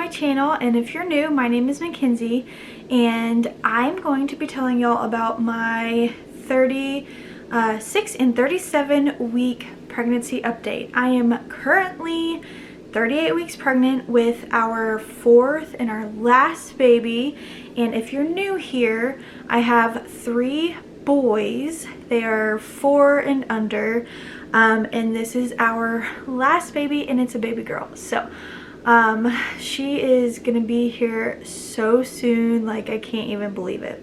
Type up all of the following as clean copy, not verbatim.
my channel, and if you're new, my name is Mackenzie and I'm going to be telling y'all about my 36 and 37 week pregnancy update. I am currently 38 weeks pregnant with our fourth and our last baby, and if you're new here, I have 3 boys. They are 4 and under, and this is our last baby, and it's a baby girl. So she is gonna be here so soon, like I can't even believe it.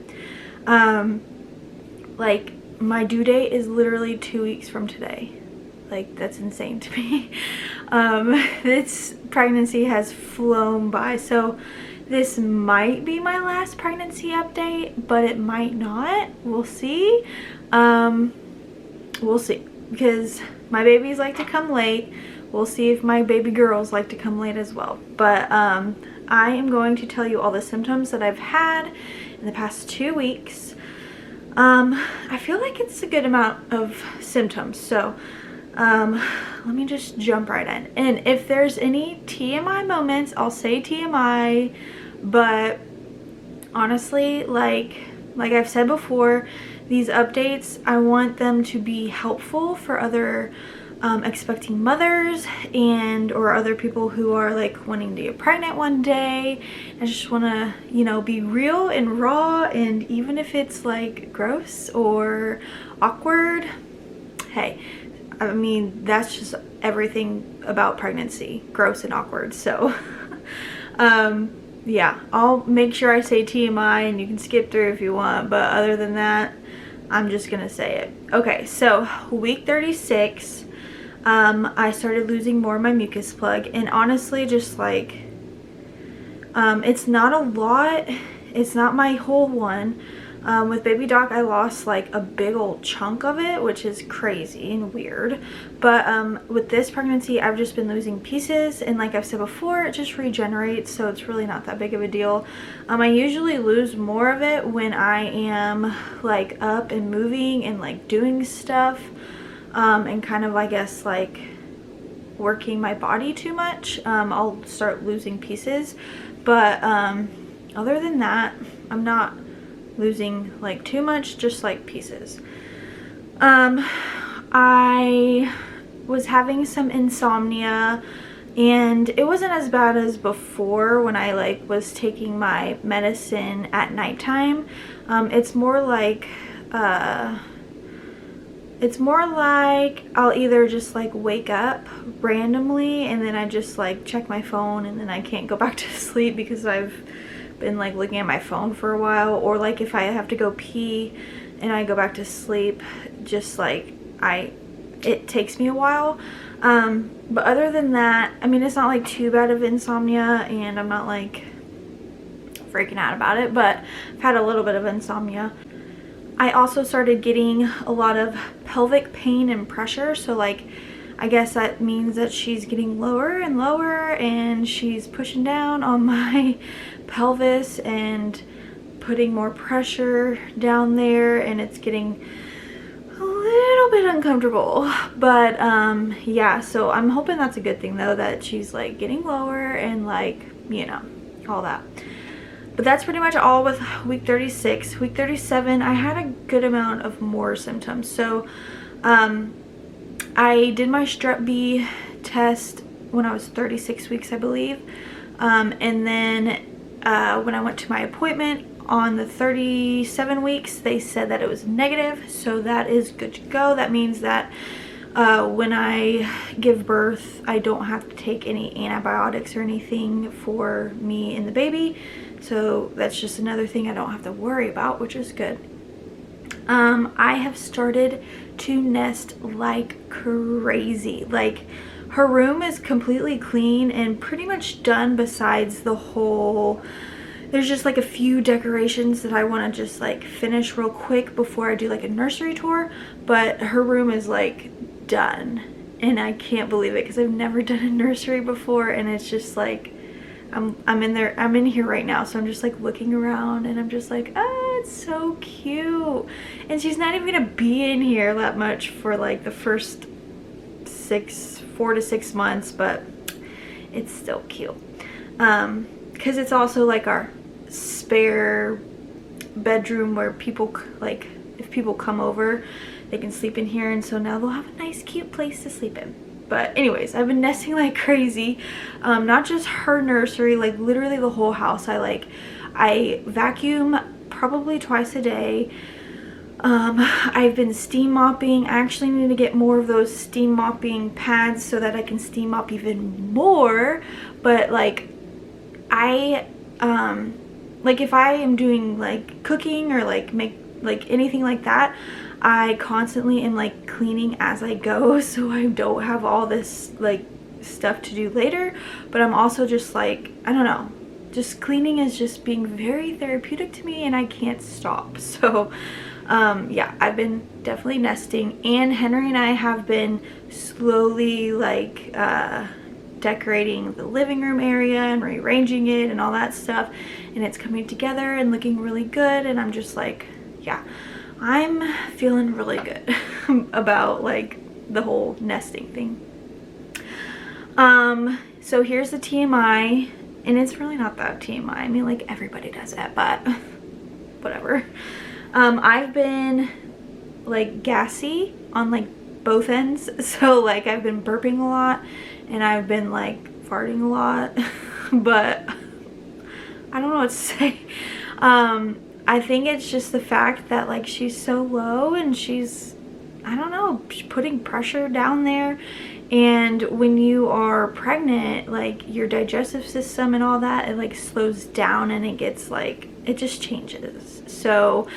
Like my due date is literally 2 weeks from today. Like, that's insane to me. This pregnancy has flown by, so this might be my last pregnancy update, but it might not. We'll see. We'll see, because my babies like to come late. We'll see if my baby girls like to come late as well. But I am going to tell you all the symptoms that I've had in the past 2 weeks. I feel like it's a good amount of symptoms, so let me just jump right in. And if there's any TMI moments, I'll say TMI, but honestly, like I've said before, these updates, I want them to be helpful for other expecting mothers and or other people who are like wanting to get pregnant one day. I just want to, you know, be real and raw, and even if it's like gross or awkward, hey, I mean, that's just everything about pregnancy, gross and awkward. So yeah, I'll make sure I say TMI and you can skip through if you want, but other than that, I'm just gonna say it. Okay, so week 36, I started losing more of my mucus plug, and honestly, just like it's not a lot, it's not my whole one. With baby Doc, I lost like a big old chunk of it, which is crazy and weird. But with this pregnancy, I've just been losing pieces, and like I've said before, it just regenerates, so it's really not that big of a deal. I usually lose more of it when I am like up and moving and like doing stuff, and kind of, I guess, like working my body too much. I'll start losing pieces, but other than that, I'm not losing like too much, just like pieces. I was having some insomnia, and it wasn't as bad as before when I like was taking my medicine at nighttime. It's more like I'll either just like wake up randomly and then I just like check my phone and then I can't go back to sleep because I've been like looking at my phone for a while, or like if I have to go pee and I go back to sleep, just like it takes me a while. But other than that, I mean, it's not like too bad of insomnia, and I'm not like freaking out about it, but I've had a little bit of insomnia. I also started getting a lot of pelvic pain and pressure, so like I guess that means that she's getting lower and lower and she's pushing down on my pelvis and putting more pressure down there, and it's getting a little bit uncomfortable. But yeah, so I'm hoping that's a good thing though, that she's like getting lower and like, you know, all that. But that's pretty much all with week 36. Week 37, I had a good amount of more symptoms. So I did my strep B test when I was 36 weeks, I believe. And then when I went to my appointment on the 37 weeks, they said that it was negative. So that is good to go. That means that when I give birth, I don't have to take any antibiotics or anything for me and the baby. So that's just another thing I don't have to worry about, which is good. I have started to nest like crazy. Like, her room is completely clean and pretty much done, besides the whole, there's just like a few decorations that I want to just like finish real quick before I do like a nursery tour, but her room is like done, and I can't believe it because I've never done a nursery before, and it's just like I'm in here right now, so I'm just like looking around and I'm just like, oh, it's so cute. And she's not even gonna be in here that much for like the first 4 to 6 months, but it's still cute. because it's also like our spare bedroom where people, like, if people come over, they can sleep in here, and so now they'll have a nice cute place to sleep in. But anyways, I've been nesting like crazy. Not just her nursery, like literally the whole house. I vacuum probably twice a day. I've been steam mopping. I actually need to get more of those steam mopping pads so that I can steam mop even more. But like like if I am doing like cooking or like anything like that, I constantly am like cleaning as I go, so I don't have all this like stuff to do later. But I'm also just like, I don't know, just cleaning is just being very therapeutic to me, and I can't stop. So yeah, I've been definitely nesting, and Henry and I have been slowly like decorating the living room area and rearranging it and all that stuff, and it's coming together and looking really good. And I'm just like, yeah, I'm feeling really good about like the whole nesting thing. So here's the TMI, and it's really not that TMI. I mean, like, everybody does it, but whatever. I've been like gassy on like both ends, so like I've been burping a lot and I've been like farting a lot, but I don't know what to say. I think it's just the fact that like she's so low, and she's, I don't know, putting pressure down there. And when you are pregnant, like your digestive system and all that, it like slows down, and it gets like, it just changes. So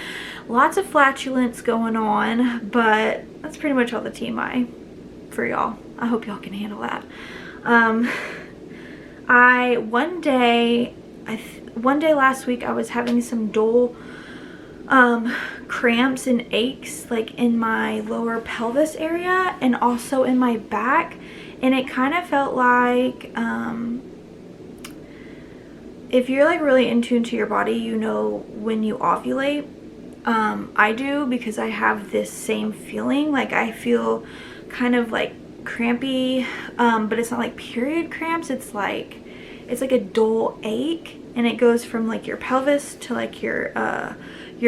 lots of flatulence going on, but that's pretty much all the TMI for y'all. I hope y'all can handle that. One day last week I was having some dull cramps and aches like in my lower pelvis area and also in my back, and it kind of felt like if you're like really in tune to your body, you know when you ovulate. I do, because I have this same feeling. Like I feel kind of like crampy, but it's not like period cramps. It's like a dull ache, and it goes from like your pelvis to like your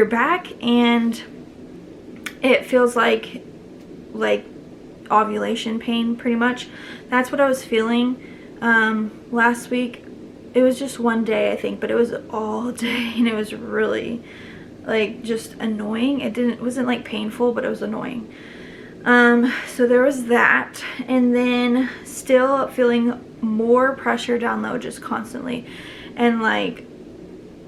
back, and it feels like ovulation pain pretty much. That's what I was feeling last week. It was just one day, I think, but it was all day, and it was really like just annoying. It wasn't like painful, but it was annoying. So there was that, and then still feeling more pressure down low just constantly. And like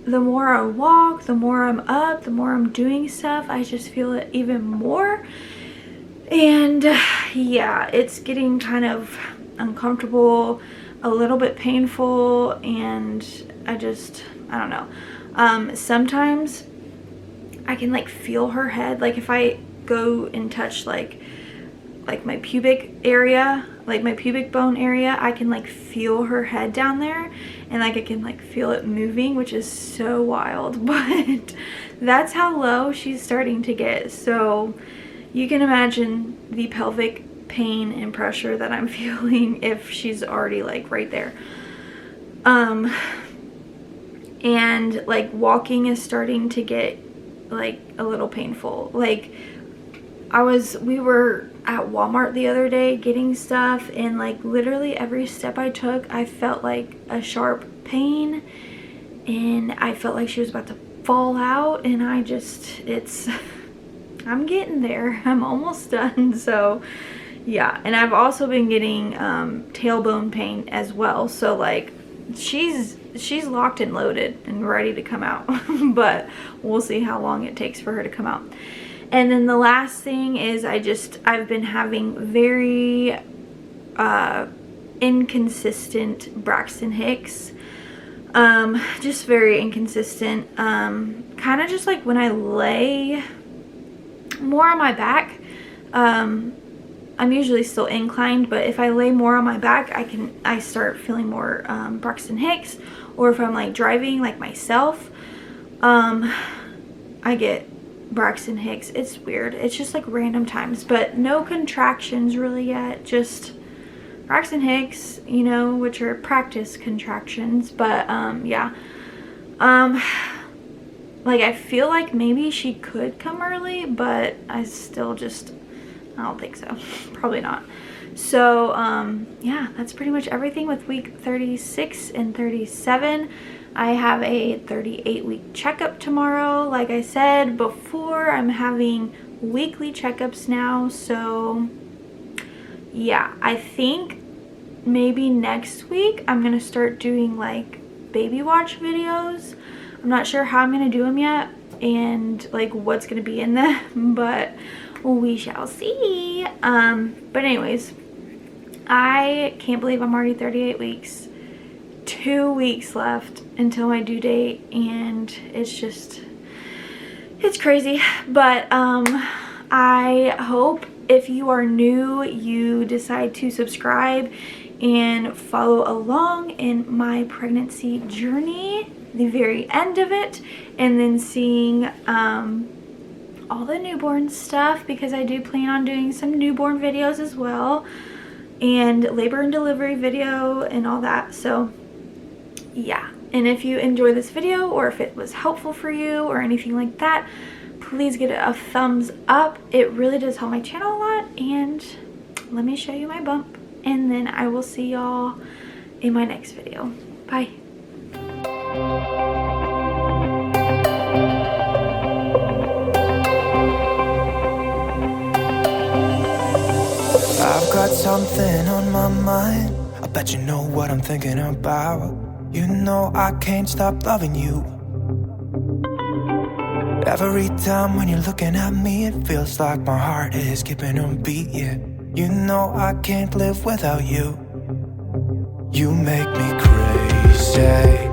the more I walk, the more I'm up, the more I'm doing stuff, I just feel it even more. And yeah, it's getting kind of uncomfortable, a little bit painful, and I don't know. Sometimes I can like feel her head, like if I go and touch like my pubic area, like my pubic bone area, I can like feel her head down there, and like I can like feel it moving, which is so wild. But that's how low she's starting to get. So you can imagine the pelvic pain and pressure that I'm feeling if she's already like right there. And like walking is starting to get like a little painful. Like we were at Walmart the other day getting stuff, and like literally every step I took I felt like a sharp pain, and I felt like she was about to fall out, and I'm getting there. I'm almost done. So yeah, and I've also been getting tailbone pain as well. So like she's locked and loaded and ready to come out. But we'll see how long it takes for her to come out. And then the last thing is I've been having very inconsistent Braxton Hicks. Just very inconsistent. Kind of just like when I lay more on my back, I'm usually still inclined, but if I lay more on my back, I start feeling more Braxton Hicks. Or if I'm like driving like myself, I get Braxton Hicks. It's weird. It's just like random times, but no contractions really yet. Just Braxton Hicks, you know, which are practice contractions. But yeah, like I feel like maybe she could come early, but I still just, I don't think so. Probably not. So yeah, that's pretty much everything with week 36 and 37. I have a 38-week checkup tomorrow. Like I said before, I'm having weekly checkups now. So yeah, I think maybe next week I'm gonna start doing like baby watch videos. I'm not sure how I'm gonna do them yet and like what's gonna be in them, but we shall see. But anyways, I can't believe I'm already 38 weeks. 2 weeks left until my due date, and it's just, it's crazy. But I hope if you are new, you decide to subscribe and follow along in my pregnancy journey, the very end of it, and then seeing all the newborn stuff, because I do plan on doing some newborn videos as well, and labor and delivery video and all that. So yeah, and if you enjoy this video or if it was helpful for you or anything like that, please give it a thumbs up. It really does help my channel a lot. And let me show you my bump, and then I will see y'all in my next video. Bye. I've got something on my mind. I bet you know what I'm thinking about. You know I can't stop loving you. Every time when you're looking at me, it feels like my heart is skipping a beat, yeah. You know I can't live without you. You make me crazy.